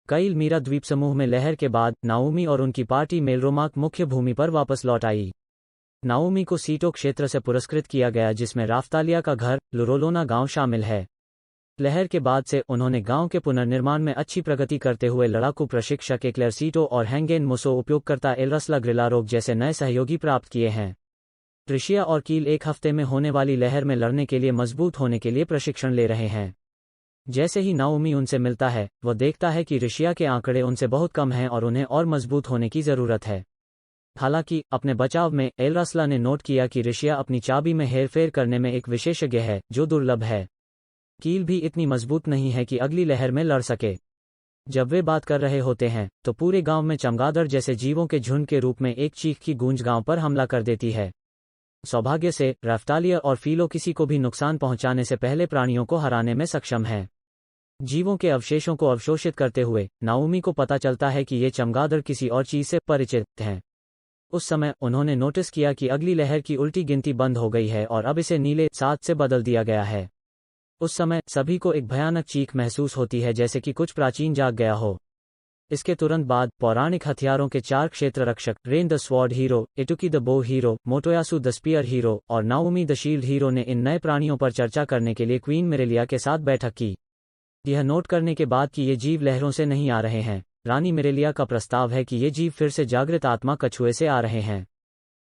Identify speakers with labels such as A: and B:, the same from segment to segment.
A: कई मीरा द्वीप समूह में लहर के बाद नाओमी और उनकी पार्टी मेलरोमाक मुख्य भूमि पर वापस लौट आई। नाओमी को सीटो क्षेत्र से पुरस्कृत किया गया जिसमें राफ्तालिया का घर लुरोलोना गांव शामिल है। लहर के बाद से उन्होंने गांव के पुनर्निर्माण में अच्छी प्रगति करते हुए लड़ाकू प्रशिक्षक एक्लेर सीटो और हैंगेन मुसो उपयोगकर्ता एलरसला ग्रिलारोग जैसे नए सहयोगी प्राप्त किए हैं। ट्रिशिया और कील एक हफ्ते में होने वाली लहर में लड़ने के लिए मजबूत होने के लिए प्रशिक्षण ले रहे हैं। जैसे ही नाओमी उनसे मिलता है वह देखता है कि ऋषिया के आंकड़े उनसे बहुत कम हैं और उन्हें और मजबूत होने की जरूरत है। हालांकि अपने बचाव में एलरसला ने नोट किया कि ऋषिया अपनी चाबी में हेरफेर करने में एक विशेषज्ञ है जो दुर्लभ है। कील भी इतनी मजबूत नहीं है कि अगली लहर में लड़ सके। जब वे बात कर रहे होते हैं तो पूरे गांव में चमगादड़ जैसे जीवों के झुंड के रूप में एक चीख की गूंज गांव पर हमला कर देती है। सौभाग्य से राफ्तालिया और फीलो किसी को भी नुकसान पहुंचाने से पहले प्राणियों को हराने में सक्षम हैं। जीवों के अवशेषों को अवशोषित करते हुए नाओमी को पता चलता है कि ये चमगादड़ किसी और चीज से परिचित हैं। उस समय उन्होंने नोटिस किया कि अगली लहर की उल्टी गिनती बंद हो गई है और अब इसे नीले 7 से बदल दिया गया है। उस समय सभी को एक भयानक चीख महसूस होती है जैसे कि कुछ प्राचीन जाग गया हो। इसके तुरंत बाद पौराणिक हथियारों के 4 क्षेत्र रक्षक Ren the sword hero, Itsuki the bow hero, Motoyasu the spear hero और नाओमी द शील्ड हीरो ने इन नए प्राणियों पर चर्चा करने के लिए क्वीन मिरेलिया के साथ बैठक की। यह नोट करने के बाद कि ये जीव लहरों से नहीं आ रहे हैं, रानी मिरेलिया का प्रस्ताव है कि ये जीव फिर से जागृत आत्मा कछुए से आ रहे हैं।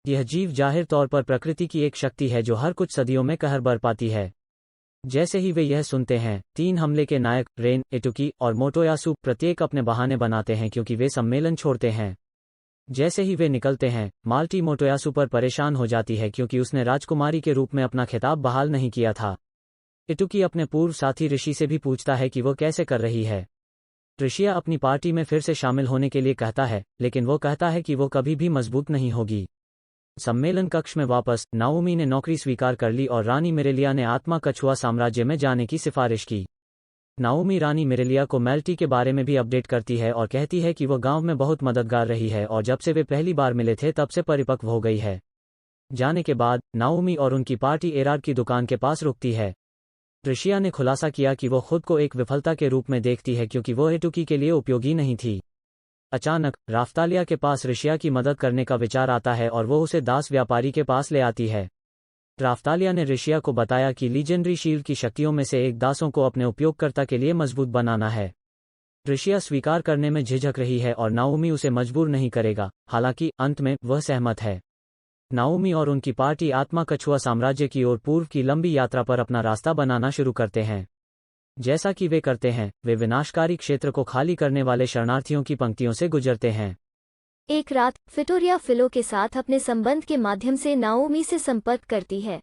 A: यह जीव जाहिर तौर पर प्रकृति की एक शक्ति है जो हर कुछ सदियों में कहर बरपाती है। जैसे ही वे यह सुनते हैं 3 हमले के नायक रेन, एटुकी और मोटोयासु प्रत्येक अपने बहाने बनाते हैं क्योंकि वे सम्मेलन छोड़ते हैं। जैसे ही वे निकलते हैं माल्टी मोटोयासु पर परेशान हो जाती है क्योंकि उसने राजकुमारी के रूप में अपना खिताब बहाल नहीं किया था। एटुकी अपने पूर्व साथी ऋषि से भी पूछता है कि वो कैसे कर रही है। ऋषिया अपनी पार्टी में फिर से शामिल होने के लिए कहता है लेकिन वो कहता है कि वो कभी भी मजबूत नहीं होगी। सम्मेलन कक्ष में वापस नाओमी ने नौकरी स्वीकार कर ली और रानी मिरेलिया ने आत्मा कछुआ साम्राज्य में जाने की सिफारिश की। नाओमी रानी मिरेलिया को मेल्टी के बारे में भी अपडेट करती है और कहती है कि वो गांव में बहुत मददगार रही है और जब से वे पहली बार मिले थे तब से परिपक्व हो गई है। जाने के बाद नाओमी और उनकी पार्टी एराड की दुकान के पास रुकती है। ऋषिया ने खुलासा किया कि वो खुद को एक विफलता के रूप में देखती है क्योंकि वो एटुकी के लिए उपयोगी नहीं थी। अचानक राफ्तालिया के पास ऋषिया की मदद करने का विचार आता है और वो उसे दास व्यापारी के पास ले आती है। राफ्तालिया ने ऋषिया को बताया कि लीजेंडरी शील्ड की शक्तियों में से एक दासों को अपने उपयोगकर्ता के लिए मजबूत बनाना है। ऋषिया स्वीकार करने में झिझक रही है और नाओमी उसे मजबूर नहीं करेगा, हालांकि अंत में वह सहमत है। नाओमी और उनकी पार्टी आत्मा कछुआ साम्राज्य की ओर पूर्व की लंबी यात्रा पर अपना रास्ता बनाना शुरू करते हैं। जैसा कि वे करते हैं वे विनाशकारी क्षेत्र को खाली करने वाले शरणार्थियों की पंक्तियों से गुजरते हैं।
B: एक रात फिटोरिया फिलो के साथ अपने संबंध के माध्यम से नाओमी से संपर्क करती है।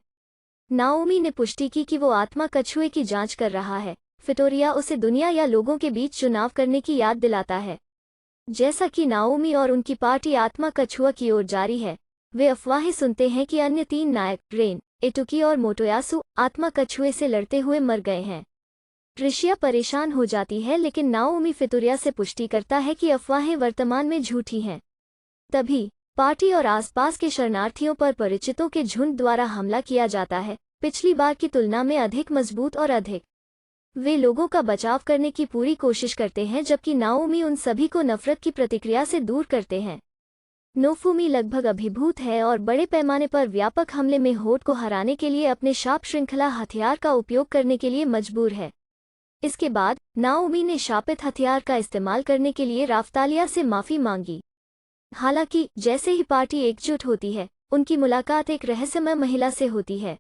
B: नाओमी ने पुष्टि की कि वो आत्मा कछुए की जांच कर रहा है। फिटोरिया उसे दुनिया या लोगों के बीच चुनाव करने की याद दिलाता है। जैसा कि नाओमी और उनकी पार्टी आत्मा कछुआ की ओर जारी है, वे अफवाहें सुनते हैं कि अन्य 3 नायक रेन, एटुकी और मोटोयासु आत्मा कछुए से लड़ते हुए मर गए हैं। ऋषिया परेशान हो जाती है लेकिन नाओमी फिटोरिया से पुष्टि करता है कि अफवाहें वर्तमान में झूठी हैं। तभी पार्टी और आसपास के शरणार्थियों पर परिचितों के झुंड द्वारा हमला किया जाता है, पिछली बार की तुलना में अधिक मजबूत और अधिक। वे लोगों का बचाव करने की पूरी कोशिश करते हैं जबकि नाओमी उन सभी को नफरत की प्रतिक्रिया से दूर करते हैं। नोफुमी लगभग अभिभूत है और बड़े पैमाने पर व्यापक हमले में होड को हराने के लिए अपने शाप श्रृंखला हथियार का उपयोग करने के लिए मजबूर है। इसके बाद नाओमी ने शापित हथियार का इस्तेमाल करने के लिए राफ्तालिया से माफी मांगी। हालांकि जैसे ही पार्टी एकजुट होती है उनकी मुलाकात एक रहस्यमय महिला से होती है।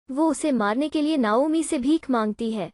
B: वो उसे मारने के लिए नाओमी से भीख मांगती है।